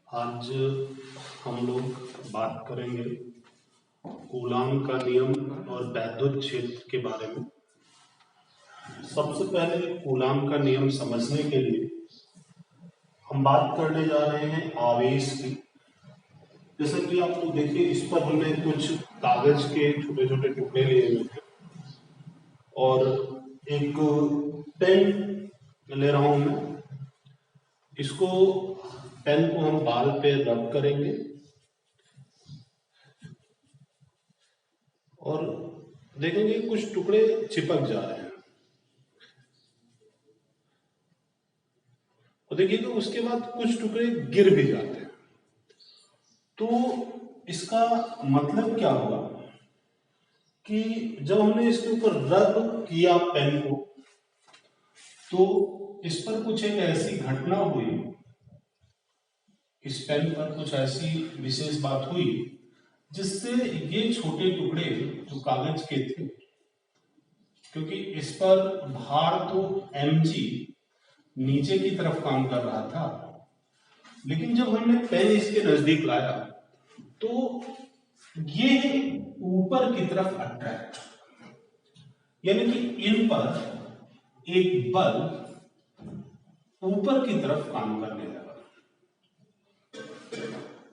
आज हम लोग बात करेंगे कूलाम का नियम और वैद्युत क्षेत्र के बारे में। सबसे पहले कूलाम का नियम समझने के लिए हम बात करने जा रहे हैं आवेश की। जैसे कि आप लोग देखिए, इस पर हमने कुछ कागज के छोटे छोटे टुकड़े लिए हुए थे और एक पेन ले रहा हूं मैं। इसको पेन को हम बाल पे रब करेंगे और देखेंगे कुछ टुकड़े चिपक जा रहे हैं और देखिएगा उसके बाद कुछ टुकड़े गिर भी जाते हैं। तो इसका मतलब क्या हुआ कि जब हमने इसके ऊपर रब किया पेन को, तो इस पर कुछ एक ऐसी घटना हुई, इस पेन पर कुछ ऐसी विशेष बात हुई जिससे ये छोटे टुकड़े जो कागज के थे, क्योंकि इस पर भार तो mg नीचे की तरफ काम कर रहा था, लेकिन जब हमने पेन इसके नजदीक लाया तो ये ऊपर की तरफ अट्रैक्ट, यानी कि इन पर एक बल ऊपर की तरफ काम करने लगा।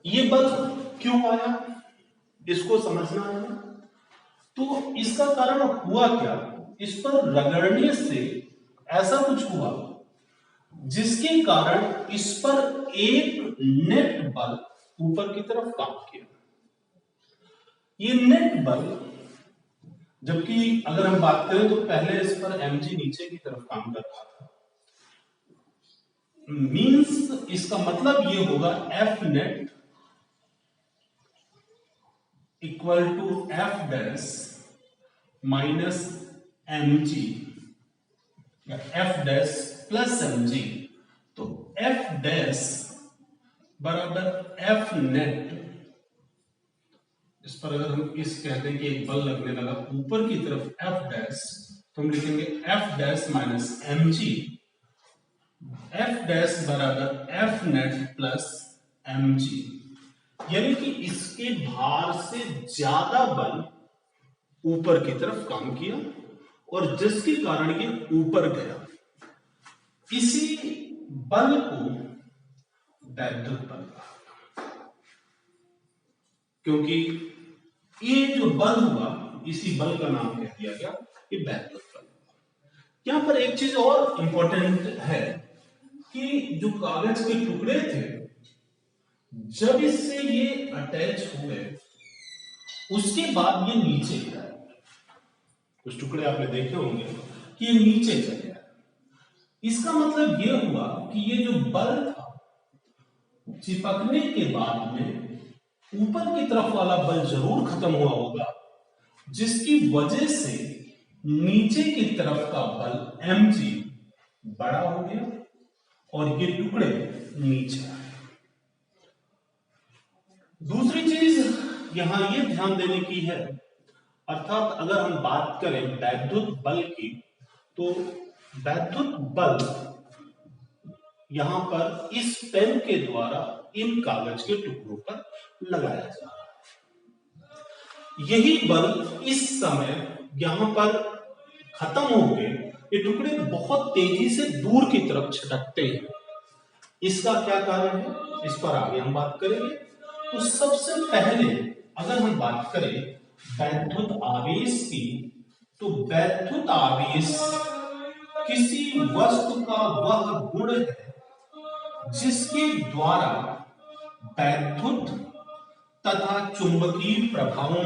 ये बल क्यों आया, इसको समझना है। तो इसका कारण हुआ क्या, इस पर रगड़ने से ऐसा कुछ हुआ जिसके कारण इस पर एक नेट बल ऊपर की तरफ काम किया। ये नेट बल, जबकि अगर हम बात करें तो पहले इस पर mg नीचे की तरफ काम कर रहा था, मींस इसका मतलब ये होगा F net equal to F dash minus mg या F डैश प्लस mg। तो F डैश बराबर F नेट, इस पर अगर हम इस कहते हैं कि एक बल लगने लगा ऊपर की तरफ F डैश, तो हम लिखेंगे F dash minus mg। F dash बराबर F नेट प्लस mg, यानी कि इसके भार से ज्यादा बल ऊपर की तरफ काम किया और जिसके कारण ये ऊपर गया। इसी बल को वैद्युत बल कहा, क्योंकि ये जो बल हुआ इसी बल का नाम कह दिया गया कि वैद्युत बल। यहां पर एक चीज और इंपॉर्टेंट है कि जो कागज के टुकड़े थे, जब इससे ये अटैच हुए उसके बाद ये नीचे गिरा। कुछ टुकड़े आपने देखे होंगे कि ये नीचे चले गए। इसका मतलब ये हुआ कि ये जो बल था, चिपकने के बाद में ऊपर की तरफ वाला बल जरूर खत्म हुआ होगा, जिसकी वजह से नीचे की तरफ का बल mg बड़ा हो गया और ये टुकड़े नीचे आए। दूसरी चीज यहां ये ध्यान देने की है, अर्थात अगर हम बात करें वैद्युत बल की, तो वैद्युत बल यहां पर इस पेन के द्वारा इन कागज के टुकड़ों पर लगाया जा रहा है। यही बल इस समय यहां पर खत्म हो गए, ये टुकड़े बहुत तेजी से दूर की तरफ छटकते हैं। इसका क्या कारण है, इस पर आगे हम बात करेंगे। तो सबसे पहले अगर हम बात करें वैद्युत आवेश की, तो वैद्युत आवेश किसी वस्तु का वह गुण है जिसके द्वारा वैद्युत तथा चुंबकीय प्रभावों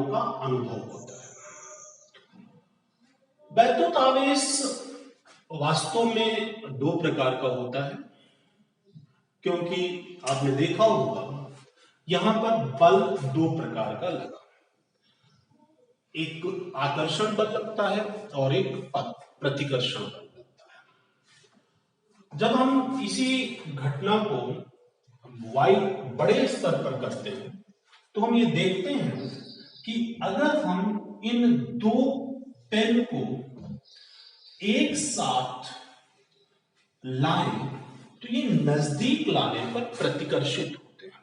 का अनुभव होता है। वैद्युत आवेश वास्तव में दो प्रकार का होता है, क्योंकि आपने देखा होगा यहां पर बल दो प्रकार का लगा, एक आकर्षण बल लगता है और एक प्रतिकर्षण बल लगता है। जब हम इसी घटना को बड़े स्तर पर करते हैं तो हम ये देखते हैं कि अगर हम इन दो पेन को एक साथ लाएं तो ये नजदीक लाने पर प्रतिकर्षित होते हैं।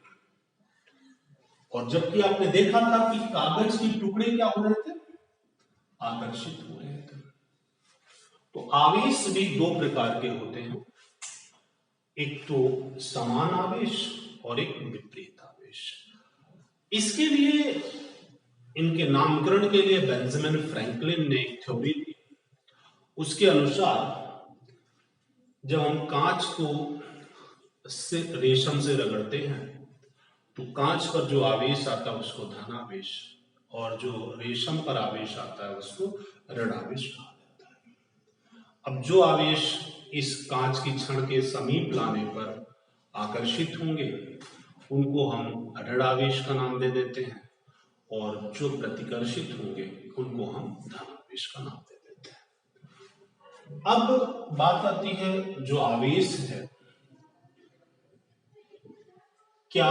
और जबकि आपने देखा था कि कागज के टुकड़े क्या हो रहे थे, आकर्षित हो रहे थे। तो आवेश भी दो प्रकार के होते हैं, एक तो समान आवेश और एक विपरीत आवेश। इसके लिए, इनके नामकरण के लिए बेंजामिन फ्रैंकलिन ने एक थ्योरी दी। उसके अनुसार जब हम कांच को रेशम से रगड़ते हैं तो कांच पर जो आवेश आता है उसको धन आवेश, और जो रेशम पर आवेश आता है उसको ऋण आवेश कहा जाता है। अब जो आवेश इस कांच की छड़ के समीप लाने पर आकर्षित होंगे उनको हम ऋण आवेश का नाम दे देते हैं, और जो प्रतिकर्षित होंगे उनको हम धन आवेश का नाम दे देते हैं। अब बात आती है जो आवेश है, क्या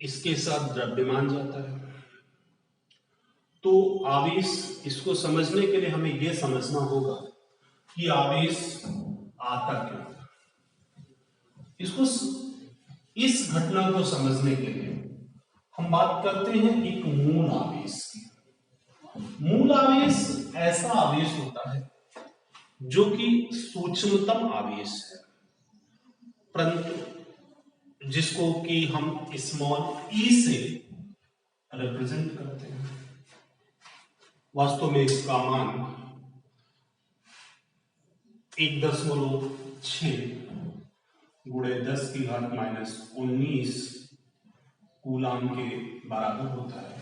इसके साथ द्रव्यमान जाता है? तो आवेश, इसको समझने के लिए हमें यह समझना होगा कि आवेश आता क्यों। इसको, इस घटना को समझने के लिए हम बात करते हैं एक मूल आवेश की। मूल आवेश ऐसा आवेश होता है जो कि सूक्ष्मतम आवेश है, परंतु जिसको कि हम स्मॉल ई से रिप्रेजेंट करते हैं। वास्तव में इसका मान 1.6 गुणे 10⁻⁻⁻⁰ कूलाम के बराबर होता है।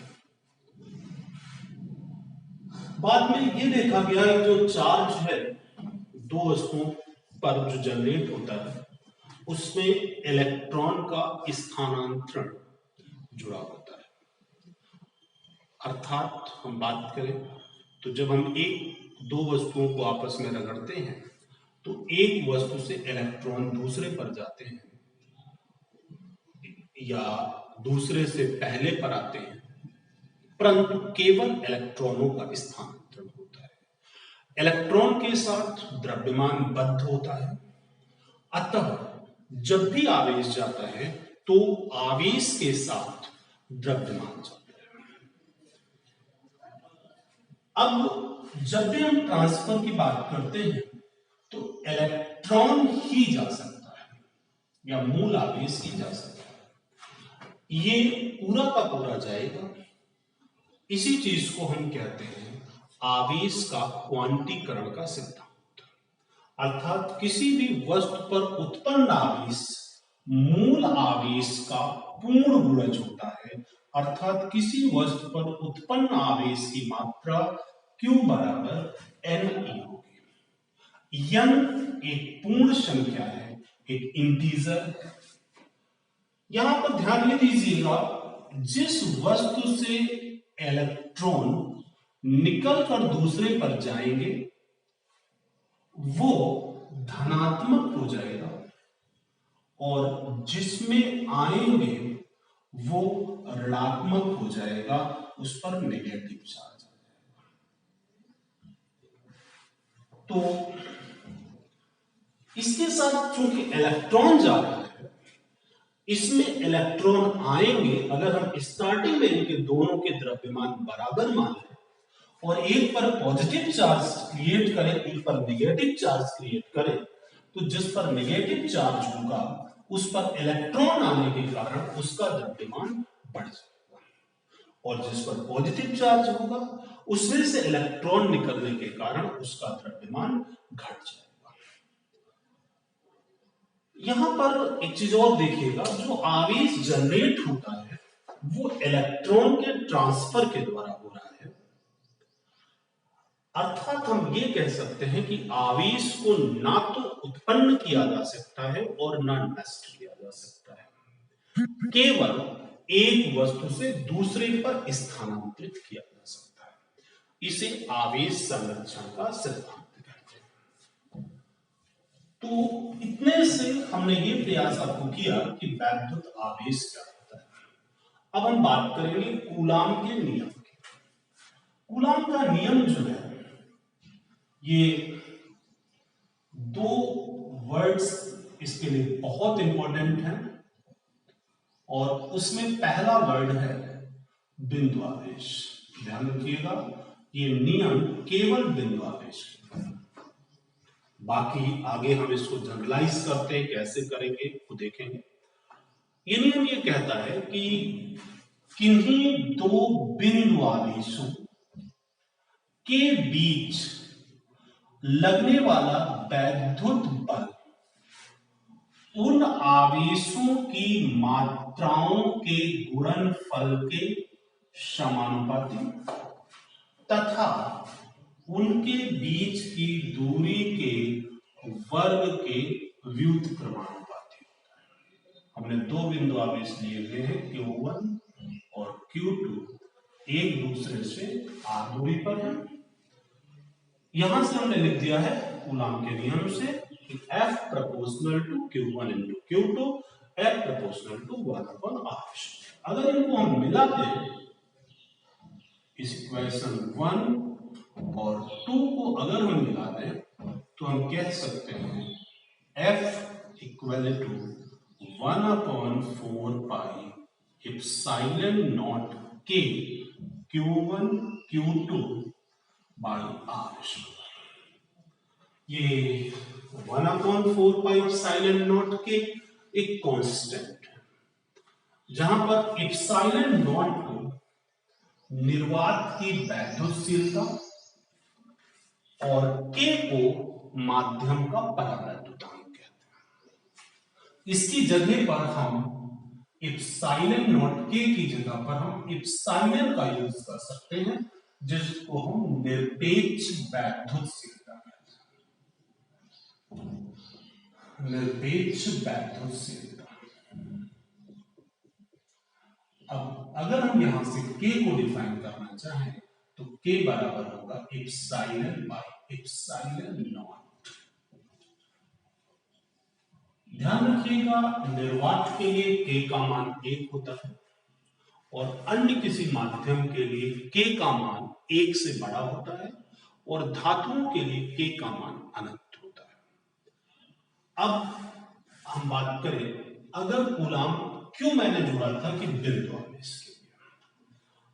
बाद में यह देखा गया है जो चार्ज है दो वस्तुओं पर जो जनरेट होता है उसमें इलेक्ट्रॉन का स्थानांतरण जुड़ा होता है। अर्थात हम बात करें तो जब हम दो वस्तुओं को आपस में रगड़ते हैं तो एक वस्तु से इलेक्ट्रॉन दूसरे पर जाते हैं या दूसरे से पहले पर आते हैं, परंतु केवल इलेक्ट्रॉनों का स्थानांतरण होता है। इलेक्ट्रॉन के साथ द्रव्यमान बद्ध होता है, अतः जब भी आवेश जाता है तो आवेश के साथ द्रव्यमान जाता है। अब जब भी हम ट्रांसफर की बात करते हैं तो इलेक्ट्रॉन ही जा सकता है या मूल आवेश ही जा सकता है, ये पूरा का पूरा जाएगा। इसी चीज को हम कहते हैं आवेश का क्वांटीकरण का सिद्धांत। अर्थात किसी भी वस्तु पर उत्पन्न आवेश मूल आवेश का पूर्ण गुणज होता है, अर्थात किसी वस्तु पर उत्पन्न आवेश की मात्रा Q बराबर NE होगी। n एक पूर्ण संख्या है, एक इंटीजर है। यहां पर ध्यान ये दीजिएगा, जिस वस्तु से इलेक्ट्रॉन निकलकर दूसरे पर जाएंगे वो धनात्मक हो जाएगा और जिसमें आएंगे वो ऋणात्मक हो जाएगा, उस पर नेगेटिव चार्ज आ जाएगा। तो इसके साथ चूंकि इलेक्ट्रॉन जा रहा है, इसमें इलेक्ट्रॉन आएंगे। अगर हम स्टार्टिंग में इनके दोनों के द्रव्यमान बराबर मान लें और एक पर पॉजिटिव चार्ज क्रिएट करें, एक पर नेगेटिव चार्ज क्रिएट करें, तो जिस पर नेगेटिव चार्ज होगा उस पर इलेक्ट्रॉन आने के कारण उसका द्रव्यमान बढ़ जाएगा, और जिस पर पॉजिटिव चार्ज होगा उसमें से इलेक्ट्रॉन निकलने के कारण उसका द्रव्यमान घट जाएगा। यहां पर एक चीज और देखिएगा, जो आवेश जनरेट होता है वो इलेक्ट्रॉन के ट्रांसफर के द्वारा हो रहा है। अर्थात हम ये कह सकते हैं कि आवेश को ना तो उत्पन्न किया जा सकता है और ना नष्ट किया जा सकता है, केवल एक वस्तु से दूसरे पर स्थानांतरित किया जा सकता है। इसे आवेश संरक्षण का सिद्धांत कहते हैं। तो इतने से हमने ये प्रयास आपको किया कि वैद्युत आवेश क्या होता है। अब हम बात करेंगे कूलाम के नियम की। कूलाम का नियम जो है ये दो वर्ड्स इसके लिए बहुत इंपॉर्टेंट हैं और उसमें पहला वर्ड है बिंदु आवेश। ध्यान रखिएगा, ये नियम केवल बिंदु आवेश का है। बाकी आगे हम इसको जनरलाइज करते हैं, कैसे करेंगे वो देखेंगे। ये नियम ये कहता है कि किन्हीं दो बिंदु आवेशों के बीच लगने वाला वैद्युत बल उन आवेशों की मात्राओं के गुणनफल के समानुपाती तथा उनके बीच की दूरी के वर्ग के व्युत्क्रमानुपाती होता है। हमने दो बिंदु आवेश लिए हुए हैं Q1 और Q2, एक दूसरे से r दूरी पर है। यहां से हमने लिख दिया है कूलाम के नियम से कि F proportional to Q1 into Q2, F proportional to 1/r। अगर इनको हम मिलाते हैं, इस इक्वेशन 1 और 2 को अगर हम मिला दें तो हम कह सकते हैं F equal to 1/4 pi epsilon naught K Q1 Q2 by r। ये 1/4 पाई एप्सिलॉन नॉट K एक कांस्टेंट है, जहां पर एप्सिलॉन नॉट को निर्वात की वैद्युतशीलता और K को माध्यम का परावैद्युतांक कहते हैं। इसकी जगह पर हम एप्सिलॉन नॉट K की जगह पर हम एप्सिलॉन का यूज कर सकते हैं, जिसको हम निरपेक्ष वैद्युतशीलता कहते हैं। निरपेक्ष वैद्युतशीलता। अब अगर हम यहां से K को डिफाइन करना चाहें तो K बराबर होगा एप्सिलॉन बाई एप्सिलॉन नॉट। ध्यान रखिएगा, निर्वात के लिए K का मान 1 होता है और अन्य किसी माध्यम के लिए K का मान 1 से बड़ा होता है और धातुओं के लिए K का मान अनंत होता है। अब हम बात करें, अगर कूलाम क्यों मैंने जोड़ा था कि बिंदु आवेश के लिए।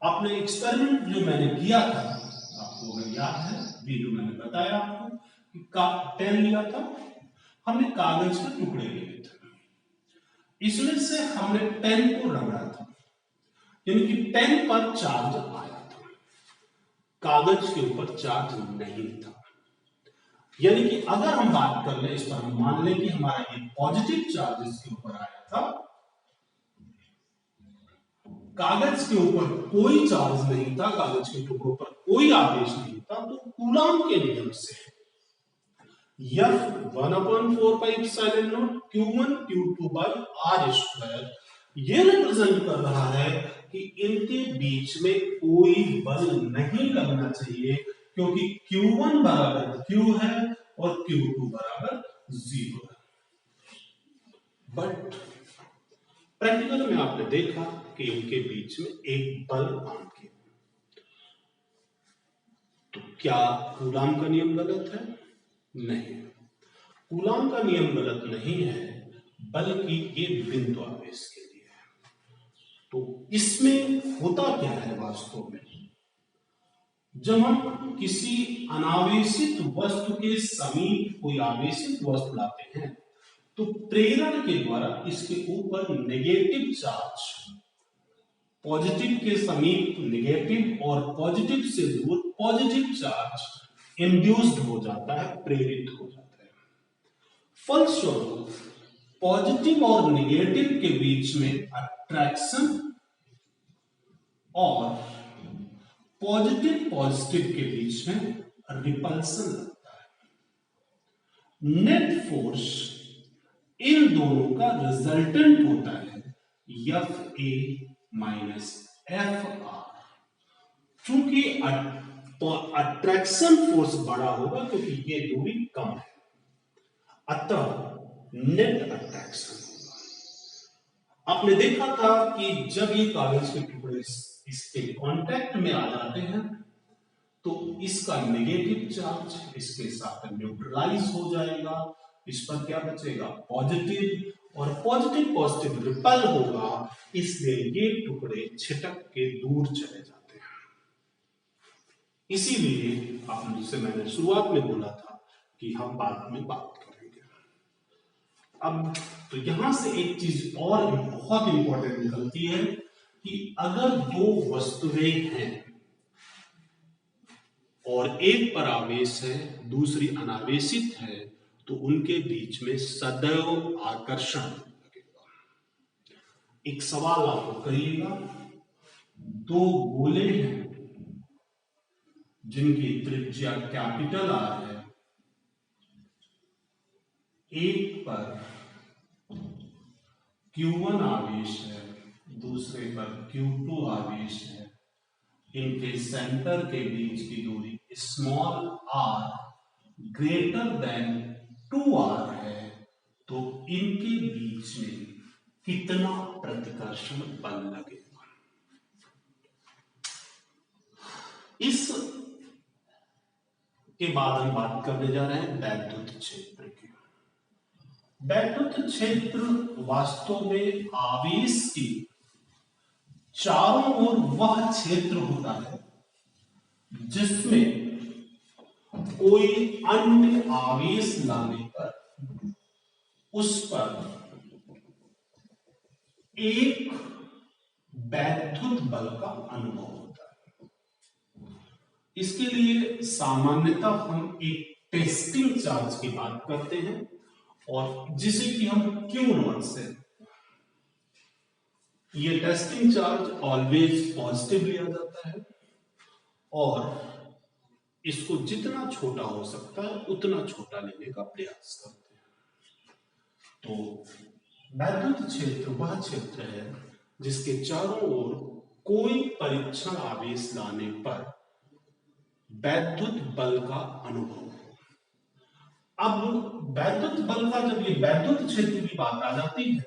आपने एक्सपेरिमेंट जो मैंने किया था, आपको अगर याद है, वीडियो मैंने बताया आपको कि पेन लिया था, हमने कागज के टुकड़े लिए थे, इसमें से हमने पेन को रगड़ा था, यानी कि पेन पर चार्ज आया था, कागज के ऊपर चार्ज नहीं था। यानी कि अगर हम बात कर ले, इस पर हम मान लें कि हमारा एक पॉजिटिव चार्ज इसके ऊपर आया था, कागज के ऊपर कोई चार्ज नहीं था, कागज के टुकड़ों पर कोई आवेश नहीं था, तो कूलाम के नियम से F 1/4 pi epsilon not Q1 Q2 by r², ये रिप्रेजेंट कर रहा है कि इनके बीच में कोई बल नहीं लगना चाहिए, क्योंकि Q1 बराबर Q है और Q2 बराबर 0 है। बट प्रैक्टिकल में आपने देखा कि इनके बीच में एक बल काम किया। तो क्या कूलाम का नियम गलत है? नहीं, कूलाम का नियम गलत नहीं है, बल्कि ये बिंदु आवेश के लिए है। तो इसमें होता क्या है वास्तव में, जब हम किसी अनावेशित वस्तु के समीप कोई आवेशित वस्तु लाते हैं तो प्रेरण के द्वारा इसके ऊपर नेगेटिव चार्ज, पॉजिटिव के समीप नेगेटिव और पॉजिटिव से दूर पॉजिटिव चार्ज इंड्यूस्ड हो जाता है, प्रेरित हो जाता है। फलस्वरूप पॉजिटिव और नेगेटिव के बीच में अट्रैक्शन और पॉजिटिव के बीच में रिपल्सन लगता है। नेट फोर्स इन दोनों का रिजल्टेंट होता है FA माइनस FR। चूंकि अट्रैक्शन फोर्स बड़ा होगा क्योंकि ये दूरी कम है, अतः नेट अट्रैक्शन होगा। आपने देखा था कि जब ये कागज के टुकड़े इसके कांटेक्ट में आ जाते हैं तो इसका नेगेटिव चार्ज इसके साथ न्यूट्रलाइज हो जाएगा, इस पर क्या बचेगा, पॉजिटिव, और पॉजिटिव पॉजिटिव रिपल होगा, इसलिए ये टुकड़े छिटक के दूर चले जाते हैं। इसीलिए आपने, जिसे मैंने शुरुआत में बोला था कि हम बाद में बात करेंगे। अब तो यहां से एक चीज और बहुत इंपॉर्टेंट निकलती है कि अगर दो वस्तुएं हैं और एक पर आवेश है, दूसरी अनावेशित है, तो उनके बीच में सदैव आकर्षण लगेगा। एक सवाल आप करिएगा, दो गोले हैं जिनकी त्रिज्या कैपिटल आर है, एक पर Q1 आवेश है, दूसरे पर Q2 आवेश है, इनके सेंटर के बीच की दूरी small r greater than 2r है, तो इनके बीच में कितना प्रतिकर्षण बल लगेगा। इस के बाद हम बात करने जा रहे हैं वैद्युत क्षेत्र की। वैद्युत क्षेत्र वास्तव में आवेश की चारों ओर वह क्षेत्र होता है जिसमें कोई अन्य आवेश लाने पर उस पर एक वैद्युत बल का अनुभव होता है। इसके लिए सामान्यतः हम एक टेस्टिंग चार्ज की बात करते हैं, और जिसे कि हम Q0 से, ये टेस्टिंग चार्ज ऑलवेज पॉजिटिव लिया जाता है और इसको जितना छोटा हो सकता है उतना छोटा लेने का प्रयास करते हैं। तो वैद्युत क्षेत्र वह क्षेत्र है जिसके चारों ओर कोई परीक्षण आवेश लाने पर वैद्युत बल का अनुभव हो। अब वैद्युत बल का, जब ये वैद्युत क्षेत्र की बात आ जाती है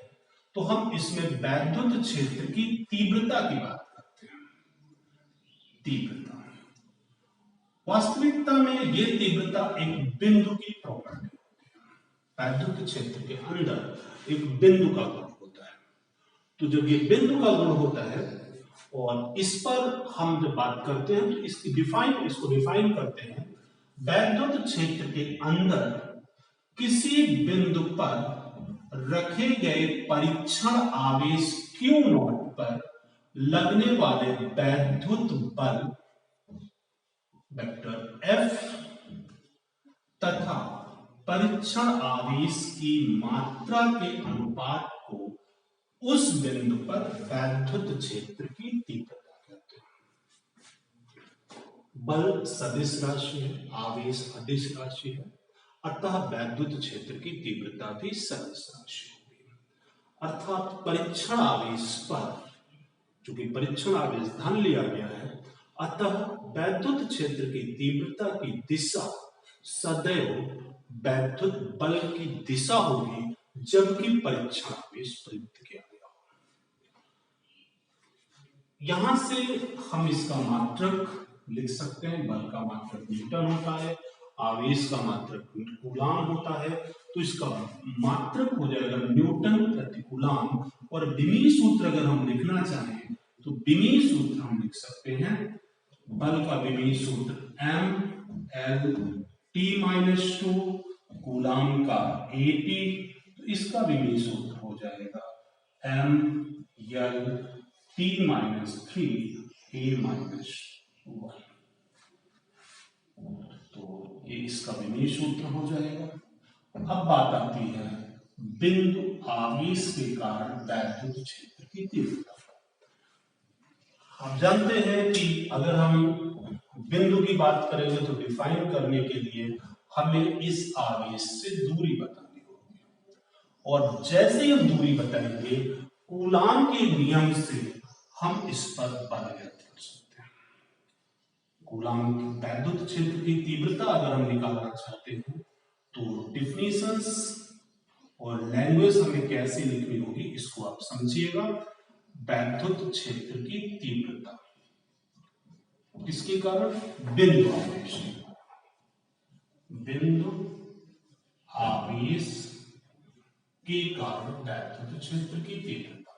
तो हम इसमें वैद्युत क्षेत्र की तीव्रता की बात करते हैं। तीव्रता, वास्तविकता में ये तीव्रता एक बिंदु की प्रॉपर्टी होती है। वैद्युत क्षेत्र के अंदर एक बिंदु का गुण होता है। तो जब ये बिंदु का गुण होता है और इस पर हम जब बात करते हैं तो इसको डिफाइन करते हैं, वैद्युत क्षेत्र के अंदर किसी बिंदु पर रखे गए परीक्षण आवेश Q0 पर लगने वाले वैद्युत बल वेक्टर F तथा परीक्षण आवेश की मात्रा के अनुपात को उस बिंदु पर वैद्युत क्षेत्र की तीव्रता कहते हैं। बल सदिश राशि है, आवेश अदिश राशि है, अतः वैद्युत क्षेत्र की तीव्रता भी सदिश राशि होगी। अर्थात परीक्षण आवेश पर, चूंकि परीक्षण आवेश धन लिया गया है, अतः वैद्युत क्षेत्र की तीव्रता की दिशा सदैव वैद्युत बल की दिशा होगी, जबकि परीक्षण आवेश प्रयुक्त किया गया हो। यहां से हम इसका मात्रक लिख सकते हैं। बल का मात्रक न्यूटन होता है, आवेश का मात्रक कूलाम होता है, तो इसका मात्रक हो जाएगा न्यूटन प्रति कूलाम। और डिमी सूत्र अगर हम लिखना चाहें तो डिमी सूत्र हम लिख सकते हैं, बल का डिमी सूत्र mL/T-2, कूलाम का AT, तो इसका डिमी सूत्र हो जाएगा mL/T-3A-1। तो ये इसका विमेय सूत्र हो जाएगा। अब बात आती है बिंदु आवेश के कारण वैद्युत क्षेत्र की तीव्रता। आप जानते हैं कि अगर हम बिंदु की बात करेंगे तो डिफाइन करने के लिए हमें इस आवेश से दूरी बतानी होगी, और जैसे ही हम दूरी बताएंगे कूलाम के नियम से हम इस पर बल व्यक्त कर सकते हैं। कूलाम वैद्युत क्षेत्र की तीव्रता अगर हम निकालना चाहते हैं तो डिफिनेशंस और लैंग्वेज हमें कैसे लिखनी होगी इसको आप समझिएगा। वैद्युत क्षेत्र की तीव्रता किसके कारण? बिंदु आवेश। बिंदु आवेश के कारण वैद्युत क्षेत्र की तीव्रता,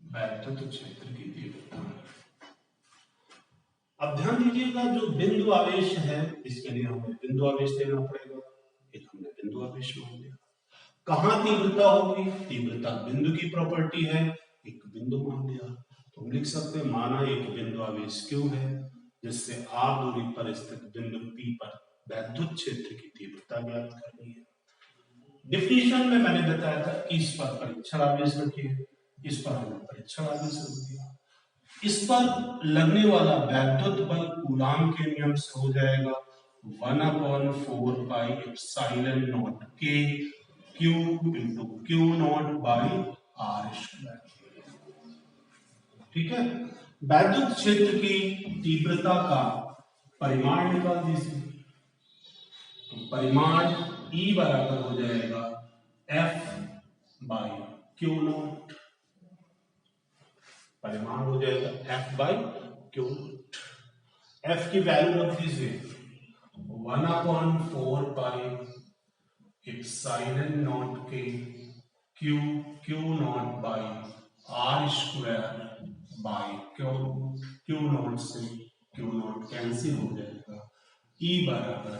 वैद्युत क्षेत्र की तीव्रता। अब ध्यान दीजिएगा, जो बिंदु आवेश है इसके लिए हमें बिंदु आवेश देना पड़ेगा। एक हमने बिंदु आवेश मान लिया। कहां तीव्रता होगी? तीव्रता बिंदु की प्रॉपर्टी है, एक बिंदु मान लिया। तो हम लिख सकते हैं माना एक बिंदु आवेश Q है, जिससे r दूरी पर स्थित बिंदु P पर वैद्युत क्षेत्र की तीव्रता ज्ञात करनी है। डिफिनीशन में मैंने बताया था कि इस पर परीक्षण आवेश रखिए, इस पर हमने परीक्षण आवेश रख दिया। इस पर लगने वाला वैद्युत बल कूलाम के नियम से हो जाएगा 1/4 pi epsilon naught K Q into Q not by R square. ठीक है, वैद्युत क्षेत्र की तीव्रता का परिमाण निकाल दीजिए। तो परिमाण E बराबर हो जाएगा F बाई Q नॉट, परिमाण हो जाएगा F by Q not. F की वैल्यू रख दीजिए 1/4 पाई एप्सिलॉन नॉट के Q not by R square by Q not से Q नॉट कैंसिल हो जाएगा। E बराबर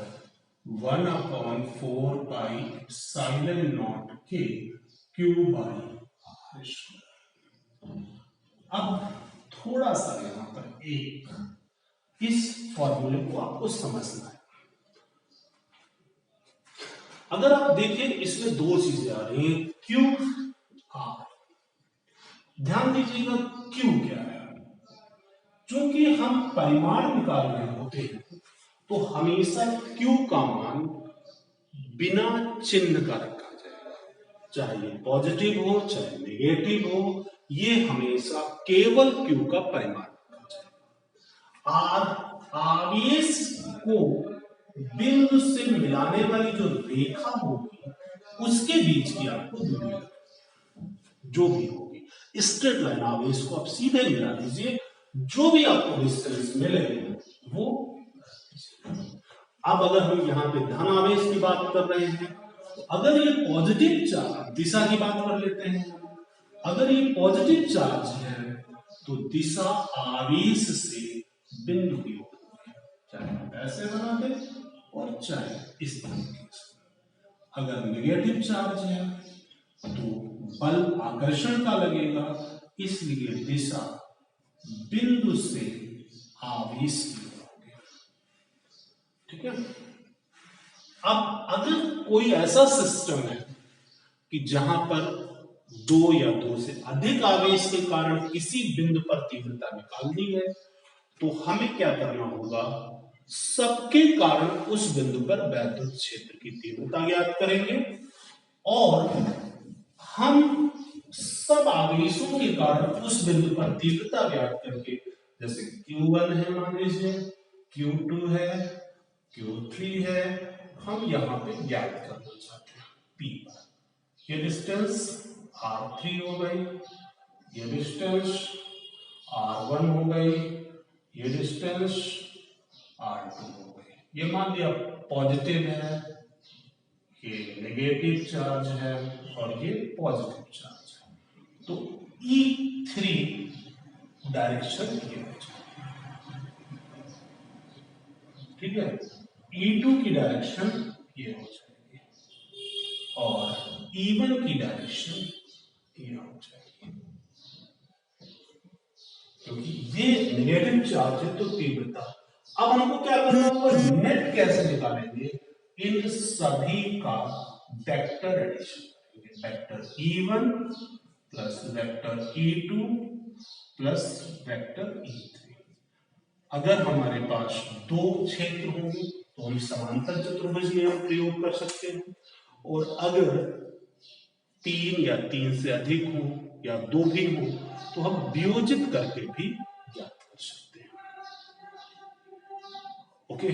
1/4 पाई एप्सिलॉन नॉट के Q बाई R स्क्वायर। अब थोड़ा सा यहां पर इस फॉर्मूले को आपको समझना है। अगर आप देखें इसमें दो चीजें आ रही हैं, Q R। ध्यान दीजिएगा Q क्या है। चूंकि हम परिमाण निकाल रहे होते हैं तो हमेशा Q का मान बिना चिन्ह का रखा जाएगा, चाहे ये पॉजिटिव हो चाहे नेगेटिव हो, ये हमेशा केवल Q का परिमाण रखा जाएगा। R आवेश को बिंदु से मिलाने वाली जो रेखा होगी उसके बीच की आपको दूरी जो भी होगी, स्ट्रेट लाइन आवेश को आप सीधे मिला लीजिए, जो भी आपको डिस्टेंस मिले वो। अब अगर हम यहाँ पे धन आवेश की बात कर रहे हैं, तो अगर ये पॉजिटिव चार्ज, दिशा की बात कर लेते हैं, अगर ये पॉजिटिव चार्ज है तो दिशा आवेश से बिंदु की होगी, चाहे हम ऐसे बना दें और चाहे इस तरीके से। अगर नेगेटिव चार्ज है तो बल आकर्षण का लगेगा, इसलिए दिशा बिंदु से आवेश की होगी। ठीक है। अब अगर कोई ऐसा सिस्टम है कि जहां पर दो या दो से अधिक आवेश के कारण किसी बिंदु पर तीव्रता निकालनी है, तो हमें क्या करना होगा, सबके कारण उस बिंदु पर वैद्युत क्षेत्र की तीव्रता ज्ञात करेंगे और हम सब आवेशों के कारण उस बिंदु पर तीव्रता ज्ञात करके, जैसे Q1 है मान लीजिए, Q2 है, Q3 है, हम यहां पे ज्ञात करना चाहते हैं P पर। ये डिस्टेंस R3 हो गई, ये डिस्टेंस R1 हो गई, ये डिस्टेंस R2 हो गई। ये मान लिया पॉजिटिव है, ये नेगेटिव चार्ज है और ये पॉजिटिव चार्ज है। तो E3 डायरेक्शन ये हो जाएगी। ठीक है, E2 की डायरेक्शन ये हो जाएगी और E1 की डायरेक्शन ये हो जाएगी। क्योंकि ये नेगेटिव चार्ज है तो तीव्रता। अब हमको क्या करना होगा, नेट कैसे निकालेंगे, इन सभी का वेक्टर एडिशन करेंगे। Vector E1 plus vector E2 plus vector E3। अगर हमारे पास दो क्षेत्र होंगे तो हम समांतर चतुर्भुज नियम प्रयोग कर सकते हैं, और अगर तीन या तीन से अधिक हो या दो भी हो तो हम वियोजित करके भी ज्ञात कर सकते हैं। ओके।